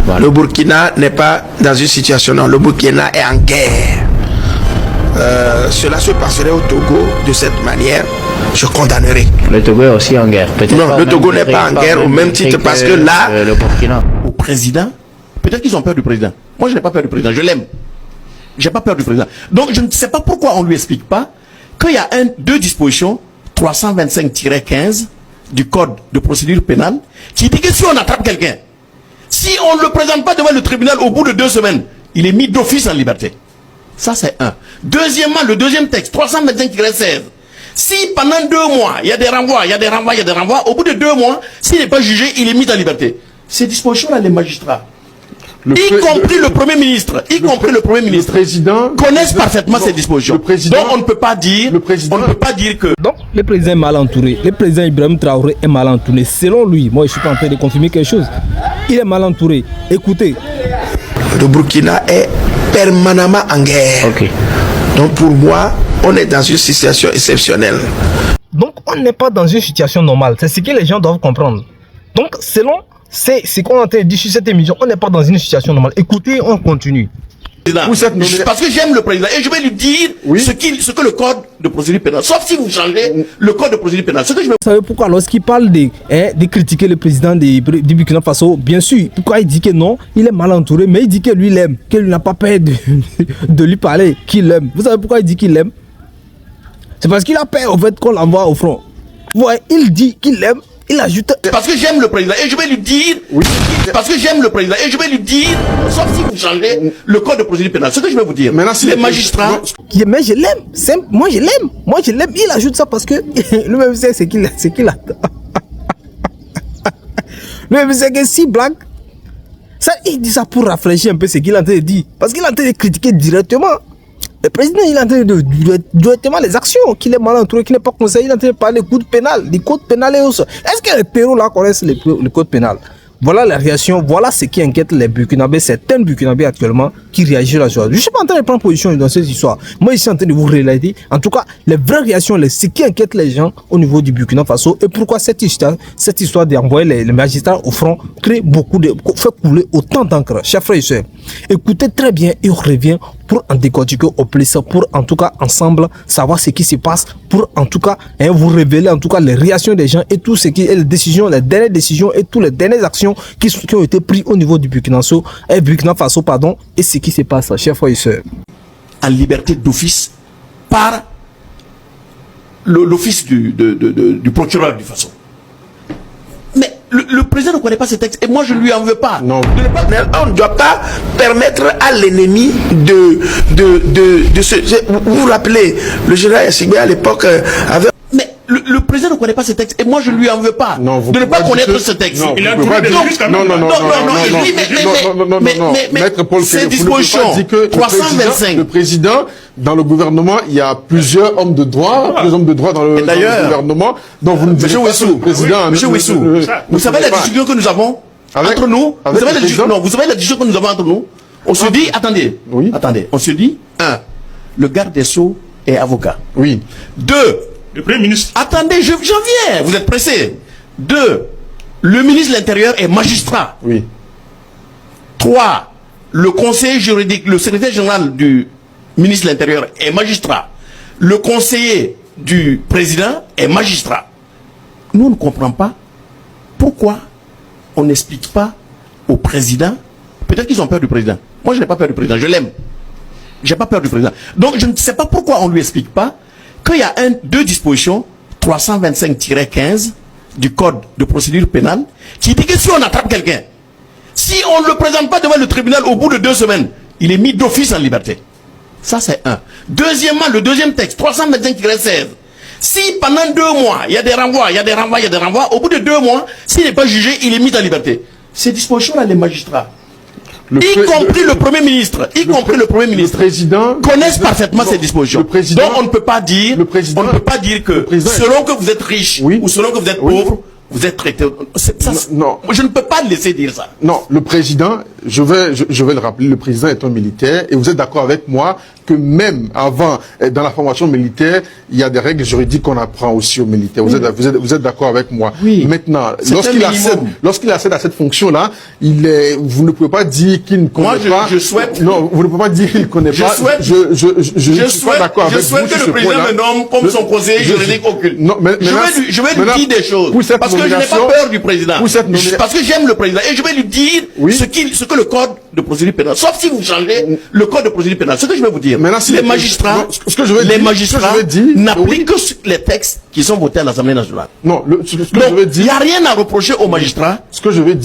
Voilà. Le Burkina n'est pas dans une situation, non, le Burkina est en guerre. Cela se passerait au Togo de cette manière, je condamnerai. Le Togo est aussi en guerre. Non, le Togo n'est pas en guerre au même titre parce que là, le Burkina. Au président, peut-être qu'ils ont peur du président. Moi, je n'ai pas peur du président, je l'aime. J'ai pas peur du président. Donc, je ne sais pas pourquoi on lui explique pas qu'il y a deux dispositions, 325-15 du Code de procédure pénale, qui dit que si on attrape quelqu'un, si on ne le présente pas devant le tribunal au bout de 2 semaines, il est mis d'office en liberté. Ça, c'est un. Deuxièmement, le deuxième texte, 325-16. Si pendant 2 mois, il y a des renvois, au bout de 2 mois, s'il n'est pas jugé, il est mis en liberté. Ces dispositions-là, les magistrats, y compris le Premier ministre, connaissent parfaitement ces dispositions. Donc on ne peut pas dire, que... Donc le président est mal entouré. Le président Ibrahim Traoré est mal entouré. Selon lui, moi je suis pas en train de confirmer quelque chose. Il est mal entouré. Écoutez. Le Burkina est permanemment en guerre. Okay. Donc pour moi, on est dans une situation exceptionnelle. Donc on n'est pas dans une situation normale. C'est ce que les gens doivent comprendre. Donc selon ce qu'on a dit sur cette émission, on n'est pas dans une situation normale. Écoutez, on continue. Parce que j'aime le président et je vais lui dire ce que le code de procédure pénale, sauf si vous changez le code de procédure pénale. Ce que je vais... Vous savez pourquoi lorsqu'il parle de critiquer le président du Burkina Faso, bien sûr, pourquoi il dit que non, il est mal entouré, mais il dit que lui il aime, qu'il n'a pas peur de lui parler, qu'il l'aime. Vous savez pourquoi il dit qu'il l'aime? C'est parce qu'il a peur au fait qu'on l'envoie au front. Vous voyez, il dit qu'il l'aime. Il ajoute... Parce que j'aime le président et je vais lui dire... Sauf si vous changez le code de procédure pénale. Ce que je vais vous dire, les magistrats... Mais je l'aime. Moi je l'aime. Il ajoute ça parce que lui-même sait ce qu'il attend. Lui-même sait que si blague... Ça, il dit ça pour rafraîchir un peu ce qu'il est en train de dire. Parce qu'il est en train de critiquer directement. Le président, il est en train de directement les actions, qu'il est mal entouré, qu'il n'est pas conseillé, il est en train de parler du code pénal, du code pénal et autres. Est-ce que les Pérou là connaissent le code pénal? Voilà la réaction, voilà ce qui inquiète les Burkinabés, certains Burkinabés actuellement qui réagissent à la chose. Je ne suis pas en train de prendre position dans cette histoire. Moi, je suis en train de vous relater, en tout cas, les vraies réactions, ce qui inquiète les gens au niveau du Burkina Faso et pourquoi cette histoire d'envoyer les magistrats au front crée fait couler autant d'encre. Chers frères et sœurs, écoutez très bien et on revient pour en décortiquer au plus, pour en tout cas ensemble savoir ce qui se passe, pour en tout cas vous révéler en tout cas les réactions des gens et tout ce qui est les dernières décisions et toutes les dernières actions qui ont été prises au niveau du Burkina Faso, et ce qui se passe, chers frères et sœurs. En liberté d'office par l'office du procureur du Faso. Mais le président ne connaît pas ce texte et moi je ne lui en veux pas. Non. On ne doit pas permettre à l'ennemi de se... Vous vous rappelez, le général Yassibé à l'époque avait... Mais le président ne connaît pas ce texte et moi je ne lui en veux pas de ne pas connaître ce texte. Non, il a Maître Paul, ces dispositions, le président, dans le gouvernement, il y a plusieurs hommes de droit, dans le gouvernement. Donc vous ne dites pas le président... Monsieur Wissou, vous savez la discussion que nous avons entre nous? Vous savez la discussion que nous avons entre nous? On se dit, attendez, on se dit, 1, le garde des Sceaux est avocat. Oui. 2, le Premier ministre. Attendez, j'en viens, vous êtes pressé. 2, le ministre de l'Intérieur est magistrat. Oui. 3, le conseiller juridique, le secrétaire général du ministre de l'Intérieur est magistrat. Le conseiller du président est magistrat. Nous, on ne comprend pas pourquoi on n'explique pas au président. Peut-être qu'ils ont peur du président. Moi, je n'ai pas peur du président, je l'aime. J'ai pas peur du président. Donc, je ne sais pas pourquoi on ne lui explique pas qu'il y a deux dispositions, 325-15 du Code de procédure pénale, qui dit que si on attrape quelqu'un, si on ne le présente pas devant le tribunal au bout de 2 semaines, il est mis d'office en liberté. Ça, c'est un. Deuxièmement, le deuxième texte, 325-16. Si pendant 2 mois, il y a des renvois, au bout de 2 mois, s'il n'est pas jugé, il est mis en liberté. Ces dispositions-là, les magistrats, y compris le Premier ministre, connaissent parfaitement ces dispositions. Donc on ne peut pas dire, que selon que vous êtes riche ou selon que vous êtes pauvre, vous êtes traité. Non. Je ne peux pas laisser dire ça. Non, le président je vais le rappeler, le président est un militaire et vous êtes d'accord avec moi que même avant, dans la formation militaire, il y a des règles juridiques qu'on apprend aussi aux militaires. Vous êtes d'accord avec moi? Oui. Maintenant, lorsqu'il accède à cette fonction-là, vous ne pouvez pas dire qu'il ne connaît pas. Je souhaite. Non, vous ne pouvez pas dire qu'il ne connaît pas. Je suis pas d'accord avec vous. Je souhaite que le président me nomme comme son conseiller juridique occulte. Non, mais je vais lui dire des choses. Parce que je n'ai pas peur du président. Parce que j'aime le président. Et je vais lui dire ce que le code de procédure pénale. Sauf si vous changez le code de procédure pénale. Ce que je vais vous dire. Les magistrats n'appliquent que les textes qui sont votés à l'Assemblée nationale. Non, il n'y a rien à reprocher aux magistrats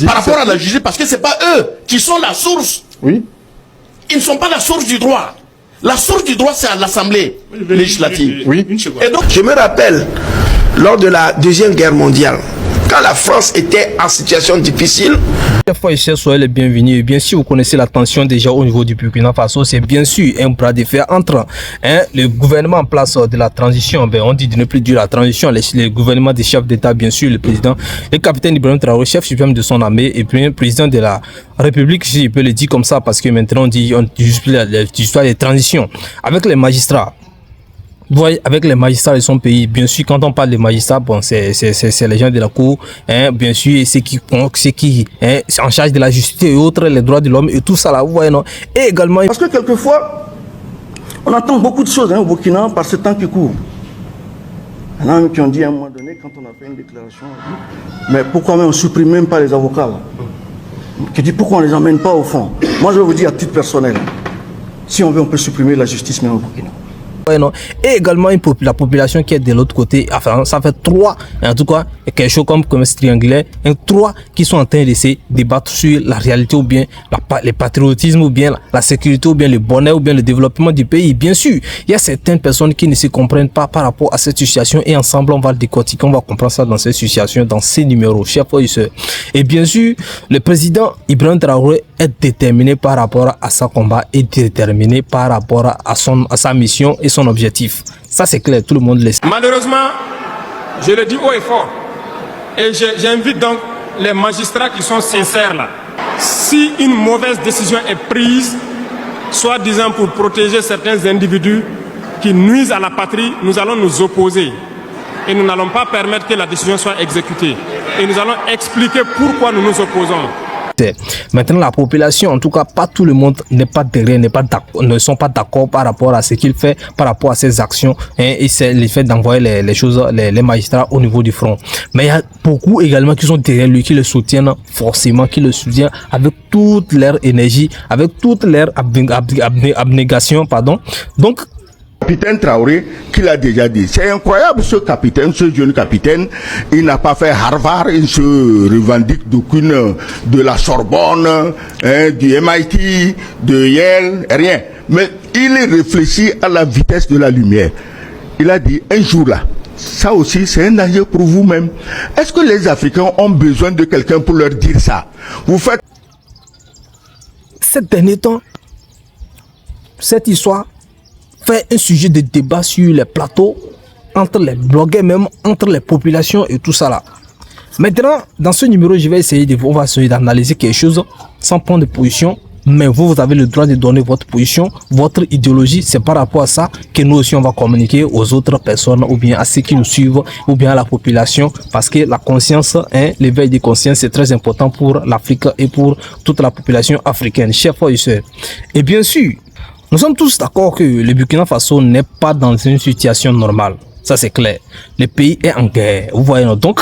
par rapport à la justice, parce que c'est pas eux qui sont la source. Oui. Ils ne sont pas la source du droit. La source du droit, c'est à l'Assemblée législative. Oui. Et donc, je me rappelle, lors de la Deuxième Guerre mondiale, quand la France était en situation difficile. Chaque fois, soyez les bienvenus. Bien sûr, vous connaissez la tension déjà au niveau du Burkina Faso. C'est bien sûr un bras de fer entre le gouvernement en place de la transition. On dit de ne plus dire la transition. Le gouvernement des chefs d'État, bien sûr, le président, le capitaine Ibrahim Traoré, chef suprême de son armée, et puis le président de la République, si je peux le dire comme ça, parce que maintenant on dit l'histoire des transitions. Avec les magistrats. Vous voyez, avec les magistrats de son pays, bien sûr, quand on parle des magistrats, bon, c'est les gens de la cour, bien sûr, c'est qui c'est en charge de la justice et autres, les droits de l'homme et tout ça là, vous voyez, non? Et également... Parce que quelquefois, on attend beaucoup de choses au Burkina par ce temps qui court. Il y en a même qui ont dit à un moment donné, quand on a fait une déclaration, mais pourquoi même on ne supprime même pas les avocats là? Qui dit pourquoi on ne les emmène pas au fond? Moi, je vais vous dire à titre personnel, si on veut, on peut supprimer la justice même au Burkina. Ouais, non. Et également la population qui est de l'autre côté, enfin ça fait trois, en tout cas quelque chose comme ce triangulaire, trois qui sont en train de se débattre sur la réalité ou bien le patriotisme ou bien la sécurité ou bien le bonheur ou bien le développement du pays. Bien sûr, il y a certaines personnes qui ne se comprennent pas par rapport à cette situation et ensemble on va le décortiquer, on va comprendre ça dans cette situation, dans ces numéros, chers frères et sœurs. Et bien sûr, le président Ibrahim Traoré est déterminé par rapport à sa combat et déterminé par rapport à sa mission et son objectif. Ça c'est clair, tout le monde le sait. Malheureusement, je le dis haut et fort, et j'invite donc les magistrats qui sont sincères là. Si une mauvaise décision est prise, soi-disant pour protéger certains individus qui nuisent à la patrie, nous allons nous opposer. Et nous n'allons pas permettre que la décision soit exécutée. Et nous allons expliquer pourquoi nous nous opposons. Maintenant, la population, en tout cas, pas tout le monde n'est pas derrière, ne sont pas d'accord par rapport à ce qu'il fait, par rapport à ses actions, et c'est le fait d'envoyer les choses, les magistrats au niveau du front. Mais il y a beaucoup également qui sont derrière lui, qui le soutiennent forcément, qui le soutiennent avec toute leur énergie, avec toute leur abnégation, pardon. Donc, Capitaine Traoré, qui l'a déjà dit. C'est incroyable ce capitaine, ce jeune capitaine. Il n'a pas fait Harvard, il se revendique d'aucune de la Sorbonne, du MIT, de Yale, rien. Mais il réfléchit à la vitesse de la lumière. Il a dit un jour là, ça aussi c'est un danger pour vous-même. Est-ce que les Africains ont besoin de quelqu'un pour leur dire ça? Vous faites... Ces derniers temps, cette histoire fait un sujet de débat sur les plateaux, entre les blogueurs même, entre les populations et tout ça là. Maintenant, dans ce numéro, on va essayer d'analyser quelque chose sans prendre de position, mais vous avez le droit de donner votre position, votre idéologie. C'est par rapport à ça que nous aussi on va communiquer aux autres personnes ou bien à ceux qui nous suivent ou bien à la population, parce que la conscience, l'éveil de conscience, c'est très important pour l'Afrique et pour toute la population africaine, chers frères et sœurs. Et bien sûr, nous sommes tous d'accord que le Burkina Faso n'est pas dans une situation normale. Ça c'est clair. Le pays est en guerre. Vous voyez, donc,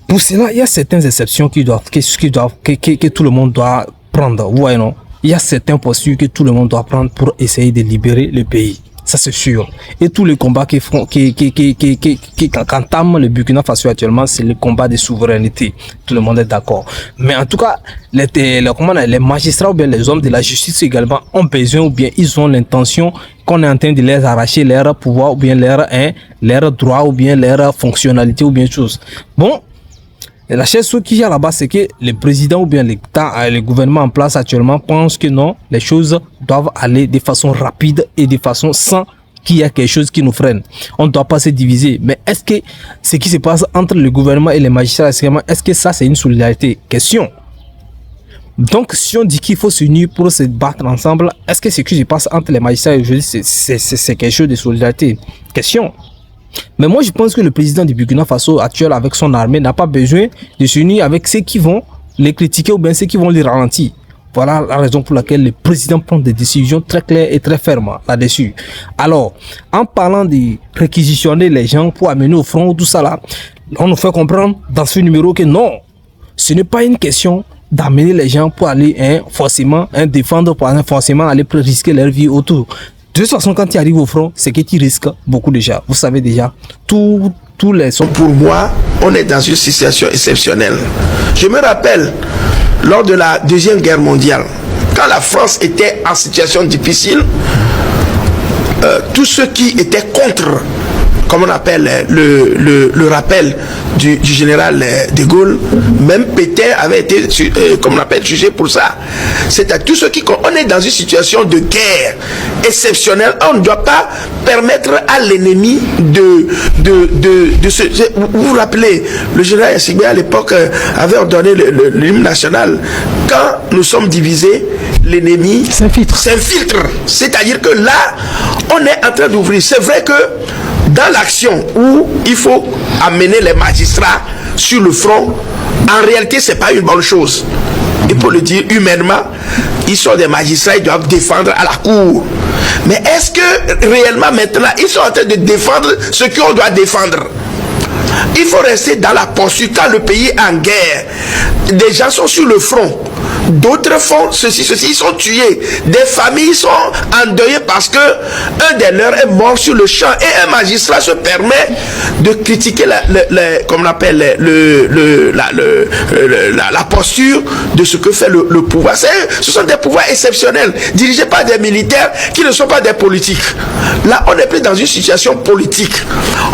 pour cela, il y a certaines exceptions que tout le monde doit prendre. Vous voyez, non? Il y a certains postures que tout le monde doit prendre pour essayer de libérer le pays. Ça c'est sûr. Et tous les combats qu'entame le Burkina Faso actuellement, c'est le combat de souveraineté. Tout le monde est d'accord. Mais en tout cas, les magistrats ou bien les hommes de la justice également ont besoin ou bien ils ont l'intention qu'on est en train de les arracher leur pouvoir ou bien leur droit ou bien leur fonctionnalité ou bien chose. Bon, la chose qui est là-bas, c'est que le président ou bien le gouvernement en place actuellement pense que non, les choses doivent aller de façon rapide et de façon sans qu'il y ait quelque chose qui nous freine. On ne doit pas se diviser. Mais est-ce que ce qui se passe entre le gouvernement et les magistrats, est-ce que ça c'est une solidarité? Question. Donc, si on dit qu'il faut s'unir pour se battre ensemble, est-ce que ce qui se passe entre les magistrats aujourd'hui, c'est quelque chose de solidarité? Question. Mais moi, je pense que le président du Burkina Faso actuel, avec son armée, n'a pas besoin de s'unir avec ceux qui vont les critiquer ou bien ceux qui vont les ralentir. Voilà la raison pour laquelle le président prend des décisions très claires et très fermes là-dessus. Alors, en parlant de réquisitionner les gens pour amener au front, tout ça là, on nous fait comprendre dans ce numéro que non, ce n'est pas une question d'amener les gens pour aller forcément défendre, pour forcément aller risquer leur vie autour. De toute façon, quand tu arrives au front, c'est que tu risques beaucoup déjà. Vous savez déjà, tous les... Pour moi, on est dans une situation exceptionnelle. Je me rappelle, lors de la Deuxième Guerre mondiale, quand la France était en situation difficile, tous ceux qui étaient contre, comme on appelle le rappel du général de Gaulle, même Pétain avait été, comme on appelle, jugé pour ça. C'est à tous ceux qui... On est dans une situation de guerre exceptionnelle. On ne doit pas permettre à l'ennemi de se... Vous vous rappelez, le général Yassibé à l'époque avait ordonné l'hymne national. Quand nous sommes divisés, l'ennemi s'infiltre. C'est-à-dire que là, on est en train d'ouvrir. C'est vrai que dans l'action où il faut amener les magistrats sur le front, en réalité, c'est pas une bonne chose. Il faut le dire humainement, ils sont des magistrats, ils doivent défendre à la cour. Mais est-ce que réellement maintenant, ils sont en train de défendre ce qu'on doit défendre? Il faut rester dans la posture. Quand le pays est en guerre, des gens sont sur le front, d'autres font ceci, ils sont tués, des familles sont endeuillées parce que un des leurs est mort sur le champ, et un magistrat se permet de critiquer comme on appelle la posture de ce que fait le pouvoir. Ce sont des pouvoirs exceptionnels dirigés par des militaires qui ne sont pas des politiques. Là, on n'est plus dans une situation politique,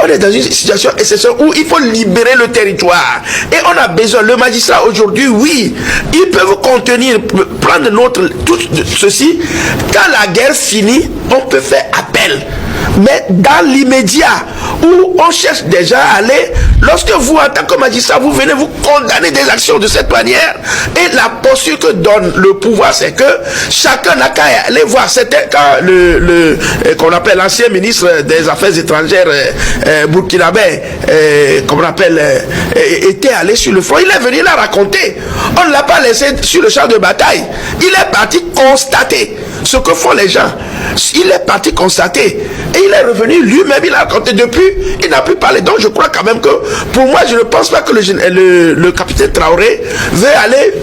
on est dans une situation exceptionnelle où il faut libérer le territoire, et on a besoin, le magistrat aujourd'hui, oui, ils peuvent contenir, prendre tout ceci. Quand la guerre finit, on peut faire appel. Mais dans l'immédiat, où on cherche déjà à aller, lorsque vous, en tant que magistrat, vous venez vous condamner des actions de cette manière, et la posture que donne le pouvoir, c'est que chacun n'a qu'à aller voir. C'était quand qu'on appelle l'ancien ministre des Affaires étrangères burkinabé, qu'on appelle, était allé sur le front. Il est venu la raconter. On ne l'a pas laissé sur le champ de bataille. Il est parti constater ce que font les gens. Il est parti constater. Et il est revenu lui-même, il a raconté. Depuis, il n'a plus parlé. Donc je crois quand même que, pour moi, je ne pense pas que le capitaine Traoré veut aller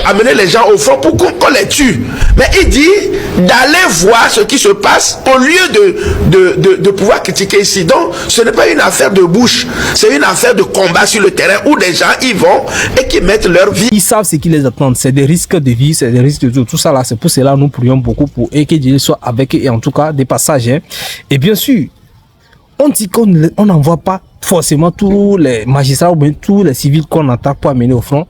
amener les gens au front pour qu'on les tue. Mais il dit d'aller voir ce qui se passe au lieu de pouvoir critiquer ici. Donc ce n'est pas une affaire de bouche, c'est une affaire de combat sur le terrain où des gens y vont et qui mettent leur vie. Ils savent ce qui les attend. C'est des risques de vie, c'est des risques de tout ça là. C'est pour cela que nous prions beaucoup pour que Dieu soit avec eux, et en tout cas des passages. Et bien sûr, on dit qu'on n'envoie pas forcément tous les magistrats ou bien tous les civils qu'on attaque pour amener au front,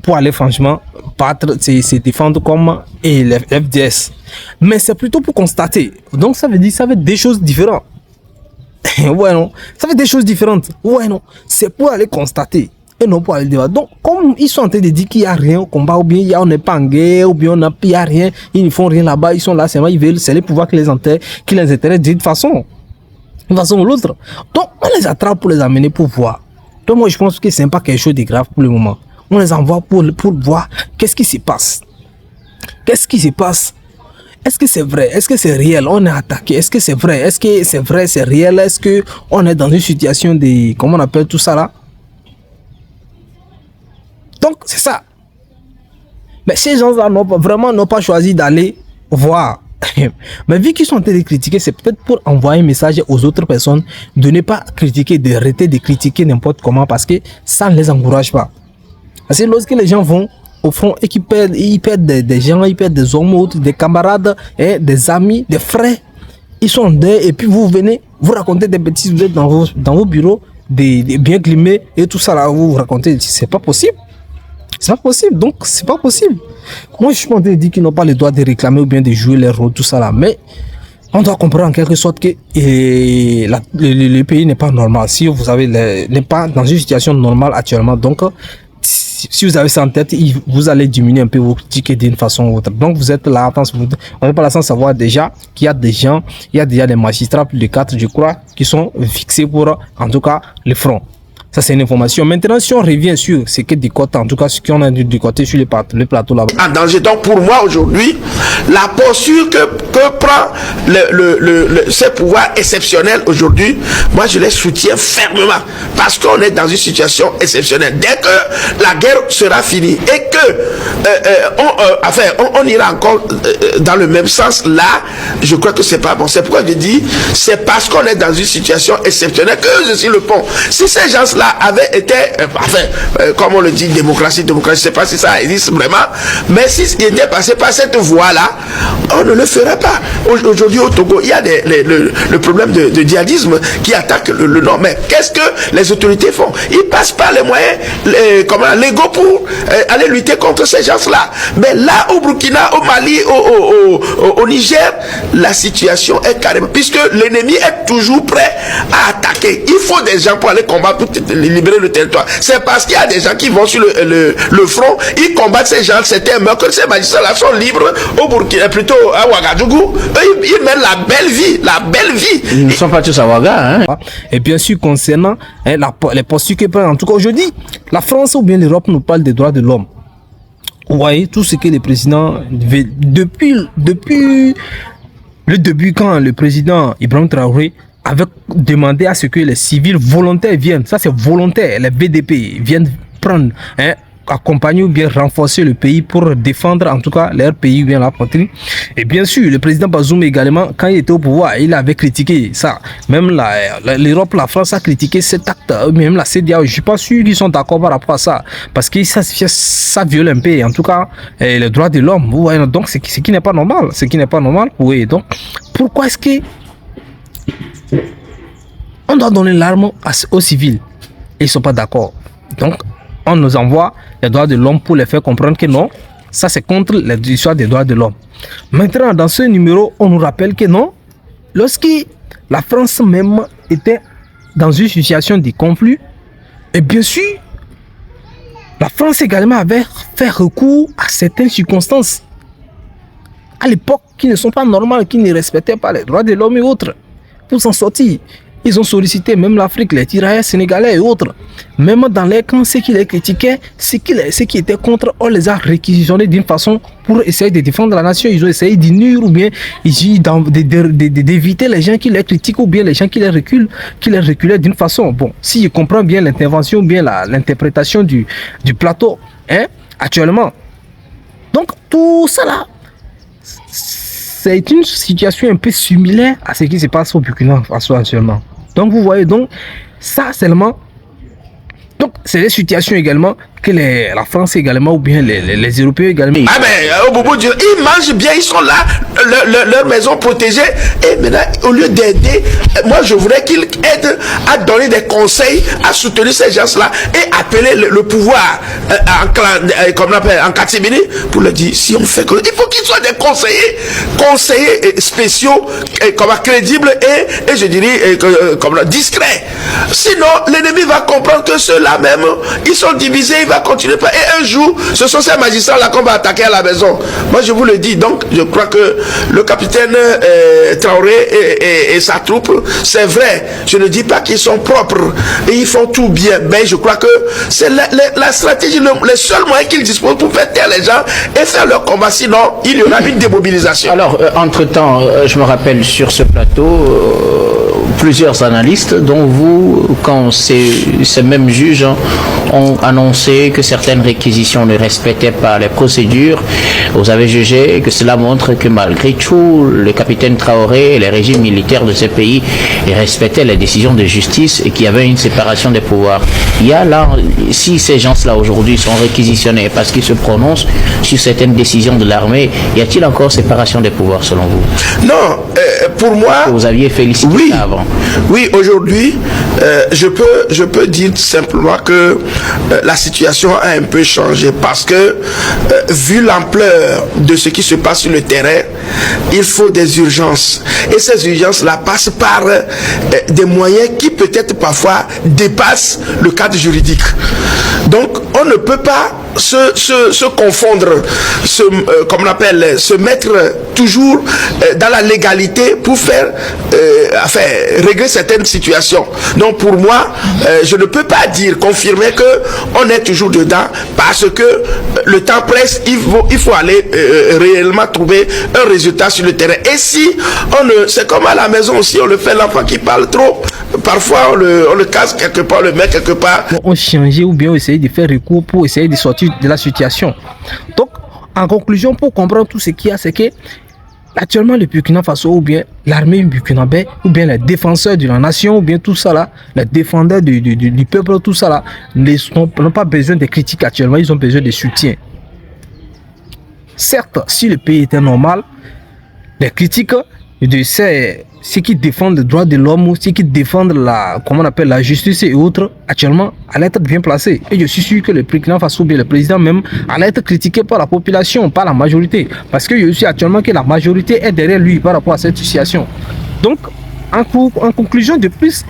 pour aller franchement battre, se défendre comme et les FDS. Mais c'est plutôt pour constater. Donc ça veut dire des choses différentes. Ouais non, ça veut des choses différentes. Ouais non, c'est pour aller constater et non pour aller débattre. Donc comme ils sont en train de dire qu'il n'y a rien au combat, ou bien on n'est pas en guerre, ou bien il n'y a rien, ils ne font rien là-bas, ils sont là, c'est les pouvoirs qui les intéressent d'une façon ou l'autre. Donc on les attrape pour les amener pour voir. Donc moi je pense que c'est pas quelque chose de grave pour le moment. On les envoie pour voir qu'est-ce qui se passe. Qu'est-ce qui se passe? Est-ce que c'est vrai? Est-ce que c'est réel? On est attaqué. Est-ce que c'est vrai? Est-ce que c'est vrai? C'est réel? Est-ce que on est dans une situation de... Comment on appelle tout ça là? Donc c'est ça. Mais ces gens-là n'ont pas choisi d'aller voir. Mais vu qu'ils sont en train de critiquer, c'est peut-être pour envoyer un message aux autres personnes de ne pas critiquer, d'arrêter de critiquer n'importe comment, parce que ça ne les encourage pas. Parce que lorsque les gens vont au front et qu'ils perdent, des gens, ils perdent des hommes, des camarades, des amis, des frères, ils sont en deuil, et puis vous venez, vous racontez des bêtises, vous êtes dans vos bureaux, des bien climés et tout ça là, vous racontez, c'est pas possible. C'est pas possible, donc c'est pas possible. Moi je suis en train de dire qu'ils n'ont pas le droit de réclamer ou bien de jouer leur rôle, tout ça là, mais on doit comprendre en quelque sorte que le pays n'est pas normal. Si vous avez n'est pas dans une situation normale actuellement, donc si vous avez ça en tête, vous allez diminuer un peu vos critiques d'une façon ou autre. Donc vous êtes là, on n'est pas là sans savoir déjà qu'il y a des gens, il y a déjà des magistrats, plus de 4 je crois, qui sont fixés pour en tout cas le front. Ça, c'est une information. Maintenant, si on revient sur ce qui est du côté, en tout cas, ce qu'on a du côté sur le plateau là-bas. En danger. Donc, pour moi, aujourd'hui, la posture que prend ce pouvoir exceptionnel aujourd'hui, moi, je les soutiens fermement. Parce qu'on est dans une situation exceptionnelle. Dès que la guerre sera finie et que on ira encore dans le même sens, là, je crois que c'est pas bon. C'est pourquoi je dis, c'est parce qu'on est dans une situation exceptionnelle que je suis le pont. Si ces gens là avait été, comme on le dit, démocratie, je sais pas si ça existe vraiment, mais si il était passé par cette voie-là, on ne le ferait pas. Aujourd'hui au Togo, il y a le problème de djihadisme qui attaque le nord. Mais qu'est-ce que les autorités font? Ils passent par les moyens légaux pour aller lutter contre ces gens-là. Mais là, au Burkina, au Mali, au Niger, la situation est carrément, puisque l'ennemi est toujours prêt à attaquer. Il faut des gens pour aller combattre, pour libérer le territoire. C'est parce qu'il y a des gens qui vont sur le front, ils combattent ces gens, certains meurent, que ces magistrats-là sont libres au Burkina, plutôt à Ouagadougou. Ils mènent la belle vie. Ils ne sont pas tous à Ouaga, hein. Et bien sûr, concernant les postures que prennent, en tout cas aujourd'hui, la France ou bien l'Europe nous parle des droits de l'homme. Vous voyez, tout ce que le président, depuis le début, quand le président Ibrahim Traoré avait demandé à ce que les civils volontaires viennent, ça c'est volontaire, les BDP viennent prendre, accompagner ou bien renforcer le pays pour défendre en tout cas leur pays ou bien la patrie. Et bien sûr, le président Bazoum également, quand il était au pouvoir, il avait critiqué ça. Même l'Europe, la France a critiqué cet acte, même la CEDEAO. Je suis pas sûr qu'ils sont d'accord par rapport à ça, parce que ça viole un peu, en tout cas, les droits de l'homme. Vous voyez, donc ce qui n'est pas normal, oui. Donc, pourquoi est-ce que on doit donner l'arme aux civils? Ils ne sont pas d'accord. Donc, on nous envoie les droits de l'homme pour les faire comprendre que non, ça c'est contre l'histoire des droits de l'homme. Maintenant, dans ce numéro, on nous rappelle que non, lorsque la France même était dans une situation de conflit, et bien sûr, la France également avait fait recours à certaines circonstances à l'époque qui ne sont pas normales, qui ne respectaient pas les droits de l'homme et autres, pour s'en sortir. Ils ont sollicité même l'Afrique, les tirailleurs sénégalais et autres. Même dans les camps, ceux qui les critiquaient, ceux qui étaient contre, on les a réquisitionnés d'une façon pour essayer de défendre la nation. Ils ont essayé d'y nuire ou bien d'éviter les gens qui les critiquent ou bien les gens qui les reculaient d'une façon. Bon, si je comprends bien l'intervention, bien l'interprétation du plateau, actuellement. Donc, tout ça là, c'est une situation un peu similaire à ce qui se passe au Burkina Faso actuellement. Donc vous voyez, donc ça seulement. Donc c'est des situations également que la France également ou bien les Européens également. Ah ben au bout du ils mangent bien, ils sont là, leur maison protégée. Et maintenant, au lieu d'aider, moi je voudrais qu'ils aident à donner des conseils, à soutenir ces gens-là et appeler le pouvoir comme on appelle en catimini pour leur dire si on fait que il faut qu'ils soient des conseillers spéciaux, comme crédibles et je dirais comme discrets. Sinon l'ennemi va comprendre que ceux-là même ils sont divisés. Va continuer par... Et un jour, ce sont ces magistrats-là qu'on va attaquer à la maison. Moi, je vous le dis. Donc, je crois que le capitaine Traoré et sa troupe, c'est vrai. Je ne dis pas qu'ils sont propres et ils font tout bien. Mais je crois que c'est la stratégie, les seuls moyens qu'ils disposent pour faire taire les gens et faire leur combat. Sinon, il y aura une démobilisation. Alors, entre-temps, je me rappelle sur ce plateau, plusieurs analystes, dont vous, quand ces mêmes juges ont annoncé que certaines réquisitions ne respectaient pas les procédures, vous avez jugé que cela montre que malgré tout, le capitaine Traoré et les régimes militaires de ces pays respectaient les décisions de justice et qu'il y avait une séparation des pouvoirs. Il y a là, si ces gens-là aujourd'hui sont réquisitionnés parce qu'ils se prononcent sur certaines décisions de l'armée, y a-t-il encore séparation des pouvoirs selon vous? Non, pour moi... Que vous aviez félicité avant. Oui, aujourd'hui, je peux dire simplement que la situation a un peu changé parce que vu l'ampleur de ce qui se passe sur le terrain, il faut des urgences. Et ces urgences-là passent par des moyens qui peut-être parfois dépassent le cadre juridique. Donc, on ne peut pas se confondre, comme on appelle, se mettre toujours dans la légalité pour faire, régler certaines situations. Donc pour moi, je ne peux pas confirmer que on est toujours dedans, parce que le temps presse, il faut aller réellement trouver un résultat sur le terrain. Et si c'est comme à la maison aussi, on le fait, l'enfant qui parle trop, parfois on le casse quelque part, on le met quelque part. On change ou bien essayer de faire recours pour essayer de sortir de la situation. Donc, en conclusion, pour comprendre tout ce qu'il y a, c'est que actuellement le Burkina Faso, ou bien l'armée burkinabé, ou bien les défenseurs de la nation, ou bien tout ça là, les défendeurs du peuple, tout ça là, n'ont pas besoin de critiques actuellement, ils ont besoin de soutien. Certes, si le pays était normal, les critiques de ceux qui défendent les droits de l'homme, ou ceux qui défendent la justice et autres, actuellement, allaient être bien placés. Et je suis sûr que le Burkina Faso, bien le président même, allait être critiqué par la population, par la majorité. Parce que je suis actuellement que la majorité est derrière lui par rapport à cette situation. Donc, en conclusion, de plus,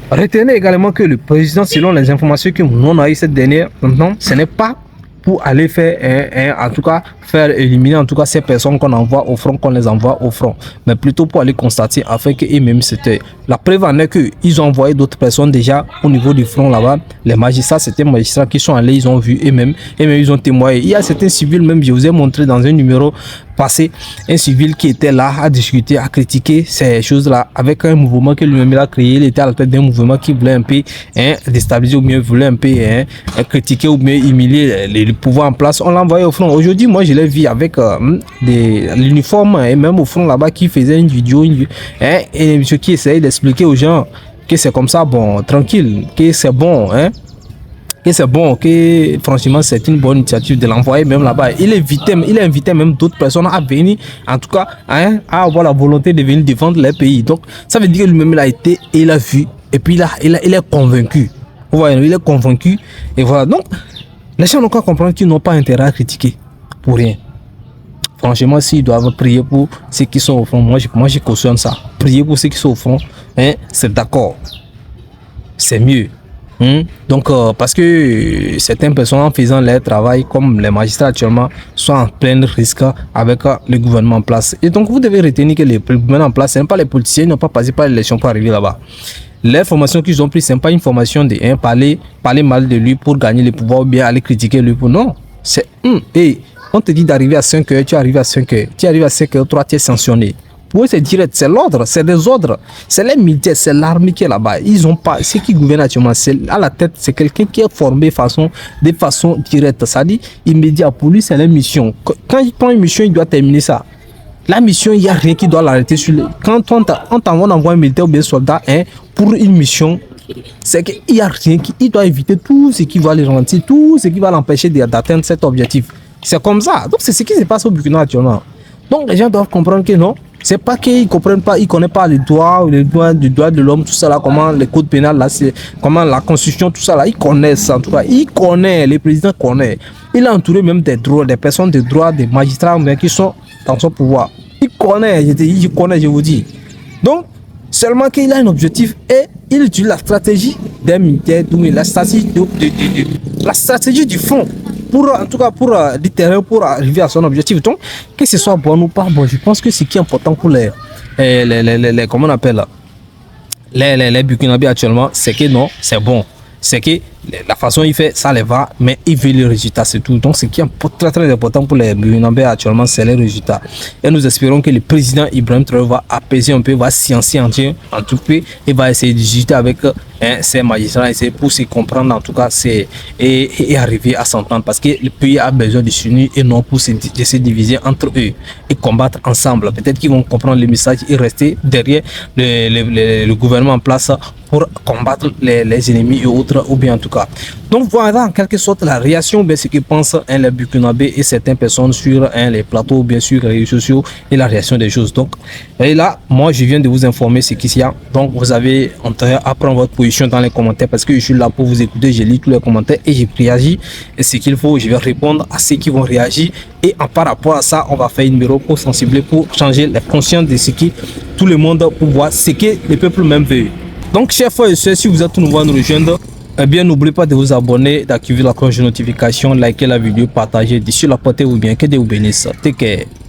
retenez également que le président, selon les informations que nous avons eues cette dernière, maintenant, ce n'est pas pour aller faire, en tout cas, faire éliminer en tout cas ces personnes qu'on envoie au front, qu'on les envoie au front, mais plutôt pour aller constater afin qu'eux-mêmes, c'était la preuve en est qu'ils ont envoyé d'autres personnes déjà au niveau du front là-bas. Les magistrats, c'était des magistrats qui sont allés, ils ont vu eux-mêmes, ils ont témoigné. Il y a certains civils, même je vous ai montré dans un numéro passé, un civil qui était là à discuter, à critiquer ces choses-là avec un mouvement que lui-même a créé. Il était à la tête d'un mouvement qui voulait un peu déstabiliser ou bien voulait un peu critiquer ou bien humilier les pouvoirs en place. On l'a envoyé au front. Aujourd'hui, moi, je l'ai vu avec l'uniforme et même au front là-bas qui faisait une vidéo et monsieur qui essayait d'expliquer aux gens que c'est comme ça, bon, tranquille, que c'est bon, que c'est bon, que franchement c'est une bonne initiative de l'envoyer même là-bas. Il invitait même d'autres personnes à venir, en tout cas, à avoir la volonté de venir défendre leur pays. Donc ça veut dire que lui-même il a été, il a vu, et puis il est convaincu. Vous voyez, il est convaincu, et voilà. Donc les gens n'ont qu'à comprendre qu'ils n'ont pas intérêt à critiquer pour rien. Franchement, s'ils doivent prier pour ceux qui sont au fond, moi je cautionne ça. Prier pour ceux qui sont au fond, c'est d'accord, c'est mieux. Donc, parce que certaines personnes en faisant leur travail, comme les magistrats actuellement, sont en plein risque avec le gouvernement en place. Et donc, vous devez retenir que le gouvernement en place, ce n'est pas les politiciens, ils n'ont pas passé par l'élection pour arriver là-bas. L'information qu'ils ont prise, ce n'est pas une formation de parler mal de lui pour gagner le pouvoir ou bien aller critiquer lui pour non. C'est on te dit d'arriver à 5 heures, tu arrives à 5 heures. Tu arrives à 5 heures, 3, tu es sanctionné. Pour eux, c'est direct, c'est l'ordre, c'est des ordres. C'est les militaires, c'est l'armée qui est là-bas. Ils ont pas, ceux qui gouvernent actuellement, c'est à la tête, c'est quelqu'un qui est formé de façon directe. Ça dit, immédiat pour lui, c'est la mission. Quand il prend une mission, il doit terminer ça. La mission, il n'y a rien qui doit l'arrêter sur le. Quand on envoie un militaire ou bien un soldat pour une mission, c'est qu'il n'y a rien il doit éviter tout ce qui va les ralentir, tout ce qui va l'empêcher d'atteindre cet objectif. C'est comme ça. Donc c'est ce qui se passe au Burkina actuellement. Donc les gens doivent comprendre que non, c'est pas qu'ils comprennent pas, ils connaissent pas les droits de l'homme, tout ça là, comment les codes pénals là, c'est comment la constitution, tout ça là, ils connaissent en tout cas, ils connaissent, le président connaît. Il a entouré même des droits, des personnes de droit, des magistrats mais qui sont dans son pouvoir. Il connaît, je vous dis. Donc seulement qu'il a un objectif et il utilise la stratégie des militaires, la stratégie du front. En tout cas pour du terrain pour arriver à son objectif. Donc que ce soit bon ou pas bon, je pense que ce qui est important pour les comment on appelle les Burkinabés actuellement, c'est que non, c'est bon, c'est que la façon il fait ça les va, mais il veut le résultat, c'est tout. Donc ce qui est très très important pour les Burkinabés actuellement, c'est les résultats. Et nous espérons que le président Ibrahim Traoré va apaiser un peu, va sciencer en tout cas, et va essayer de discuter avec ces magistrats, essayer pour se comprendre en tout cas, et arriver à s'entendre, parce que le pays a besoin de s'unir et non pour se diviser entre eux et combattre ensemble. Peut-être qu'ils vont comprendre le message et rester derrière le gouvernement en place pour combattre les ennemis et autres, ou bien en tout cas. Donc voilà en quelque sorte la réaction, bien ce que pensent les Burkinabés et certaines personnes sur les plateaux, bien sûr, les réseaux sociaux, et la réaction des choses. Donc et là, moi je viens de vous informer ce qu'il y a. Donc vous avez intérêt à prendre votre position dans les commentaires, parce que je suis là pour vous écouter, je lis tous les commentaires et je réagis. Et ce qu'il faut, je vais répondre à ceux qui vont réagir. Et par rapport à ça, on va faire un numéro pour sensibiliser, pour changer la conscience de ce qui tout le monde, pour voir ce que le peuple même veut. Donc chers frères et sœurs, si vous êtes tout nouveau à nous rejoindre, Eh bien, n'oubliez pas de vous abonner, d'activer la cloche de notification, liker la vidéo, partager, sur la portée ou bien que Dieu vous bénisse. Take care.